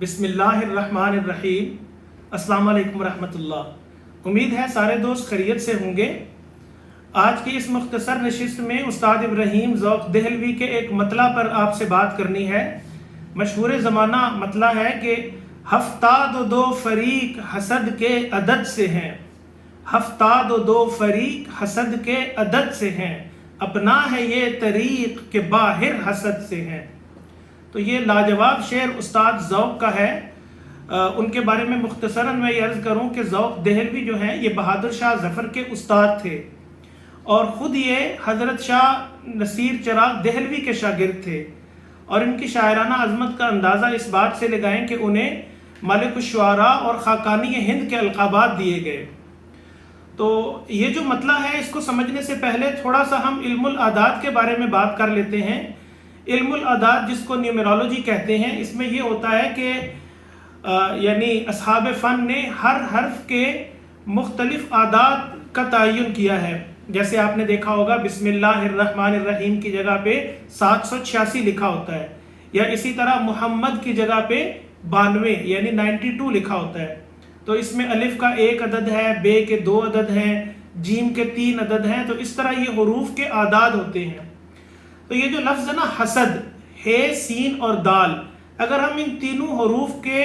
بسم اللہ الرحمن الرحیم۔ السلام علیکم ورحمۃ اللہ۔ امید ہے سارے دوست خیریت سے ہوں گے۔ آج کی اس مختصر نشست میں استاد ابراہیم ذوق دہلوی کے ایک مطلع پر آپ سے بات کرنی ہے۔ مشہور زمانہ مطلع ہے کہ ہفتاد و دو فریق حسد کے عدد سے ہیں، ہفتاد و دو فریق حسد کے عدد سے ہیں، اپنا ہے یہ طریق کہ باہر حسد سے ہیں۔ تو یہ لاجواب شعر استاد ذوق کا ہے۔ ان کے بارے میں مختصراً میں یہ عرض کروں کہ ذوق دہلوی جو ہیں یہ بہادر شاہ ظفر کے استاد تھے، اور خود یہ حضرت شاہ نصیر چراغ دہلوی کے شاگرد تھے، اور ان کی شاعرانہ عظمت کا اندازہ اس بات سے لگائیں کہ انہیں ملک الشعراء اور خاقانی ہند کے القابات دیے گئے۔ تو یہ جو مطلع ہے اس کو سمجھنے سے پہلے تھوڑا سا ہم علم الاعداد کے بارے میں بات کر لیتے ہیں۔ علم الاعداد جس کو نیومرالوجی کہتے ہیں، اس میں یہ ہوتا ہے کہ یعنی اصحاب فن نے ہر حرف کے مختلف اعداد کا تعین کیا ہے۔ جیسے آپ نے دیکھا ہوگا بسم اللہ الرحمن الرحیم کی جگہ پہ 786 لکھا ہوتا ہے، یا اسی طرح محمد کی جگہ پہ 92 یعنی 92 لکھا ہوتا ہے۔ تو اس میں الف کا 1 عدد ہے، بے کے 2 عدد ہیں، جیم کے 3 عدد ہیں، تو اس طرح یہ حروف کے اعداد ہوتے ہیں۔ تو یہ جو لفظ ہے نا حسد، ہے سین اور دال، اگر ہم ان تینوں حروف کے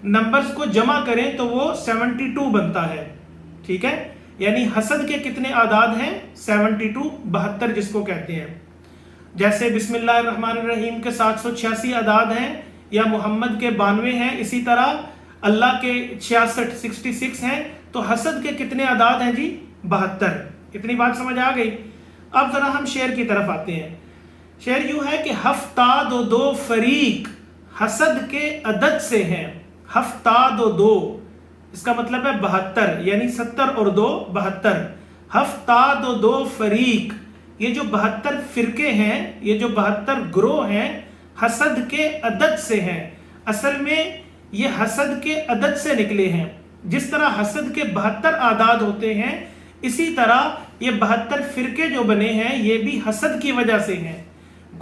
نمبرز کو جمع کریں تو وہ 72 بنتا ہے، ٹھیک ہے؟ یعنی حسد کے کتنے اعداد ہیں؟ 72، 72 جس کو کہتے ہیں۔ جیسے بسم اللہ الرحمن الرحیم کے 786 اعداد ہیں، یا محمد کے 92 ہیں، اسی طرح اللہ کے 66 ہیں، تو حسد کے کتنے اعداد ہیں جی؟ 72۔ اتنی بات سمجھ آ گئی؟ اب ذرا ہم شعر کی طرف آتے ہیں۔ شعر یوں ہے کہ ہفتاد و دو فریق حسد کے عدد سے ہیں، ہفتاد و دو، اس کا مطلب ہے 72، یعنی 70 اور 2 72۔ ہفتاد و دو فریق، یہ جو 72 فرقے ہیں، یہ جو 72 گروہ ہیں، حسد کے عدد سے ہیں۔ اصل میں یہ حسد کے عدد سے نکلے ہیں۔ جس طرح حسد کے 72 اعداد ہوتے ہیں، اسی طرح یہ 72 فرقے جو بنے ہیں یہ بھی حسد کی وجہ سے ہیں۔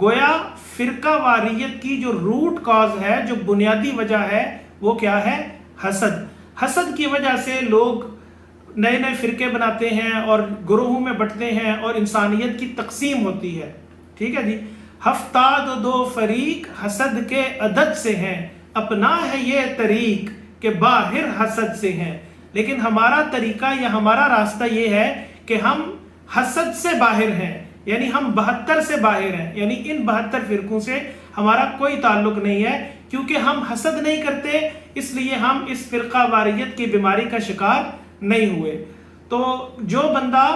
گویا فرقہ واریت کی جو روٹ کاز ہے، جو بنیادی وجہ ہے، وہ کیا ہے؟ حسد۔ حسد کی وجہ سے لوگ نئے نئے فرقے بناتے ہیں اور گروہوں میں بٹتے ہیں، اور انسانیت کی تقسیم ہوتی ہے، ٹھیک ہے جی؟ ہفتاد و دو فریق حسد کے عدد سے ہیں، اپنا ہے یہ طریق کہ باہر حسد سے ہیں۔ لیکن ہمارا طریقہ یا ہمارا راستہ یہ ہے کہ ہم حسد سے باہر ہیں، یعنی ہم 72 سے باہر ہیں، یعنی ان 72 فرقوں سے ہمارا کوئی تعلق نہیں ہے، کیونکہ ہم حسد نہیں کرتے، اس لیے ہم اس فرقہ واریت کی بیماری کا شکار نہیں ہوئے۔ تو جو بندہ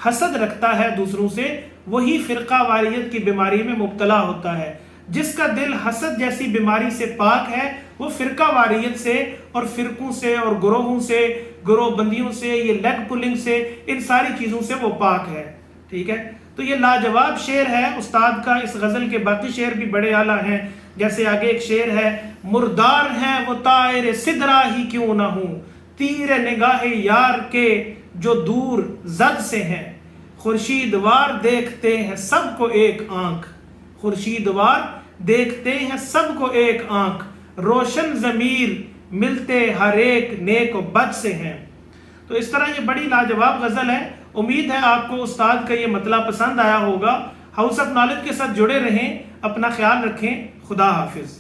حسد رکھتا ہے دوسروں سے، وہی فرقہ واریت کی بیماری میں مبتلا ہوتا ہے۔ جس کا دل حسد جیسی بیماری سے پاک ہے، وہ فرقہ واریت سے اور فرقوں سے اور گروہوں سے، گروہ بندیوں سے، یہ لیگ پلنگ سے، ان ساری چیزوں سے وہ پاک ہے، ٹھیک ہے؟ تو یہ لاجواب شعر ہے استاد کا۔ اس غزل کے باقی شعر بھی بڑے اعلیٰ ہیں۔ جیسے آگے ایک شعر ہے، مردار ہے وہ طائر سدرا ہی کیوں نہ ہوں، تیر نگاہ یار کے جو دور زد سے ہیں، خورشید وار دیکھتے ہیں سب کو ایک آنکھ، خورشید وار دیکھتے ہیں سب کو ایک آنکھ، روشن ضمیر ملتے ہر ایک نیک و بد سے ہیں۔ تو اس طرح یہ بڑی لاجواب غزل ہے۔ امید ہے آپ کو استاد کا یہ مطلع پسند آیا ہوگا۔ ہاؤس آف نالج کے ساتھ جڑے رہیں، اپنا خیال رکھیں۔ خدا حافظ۔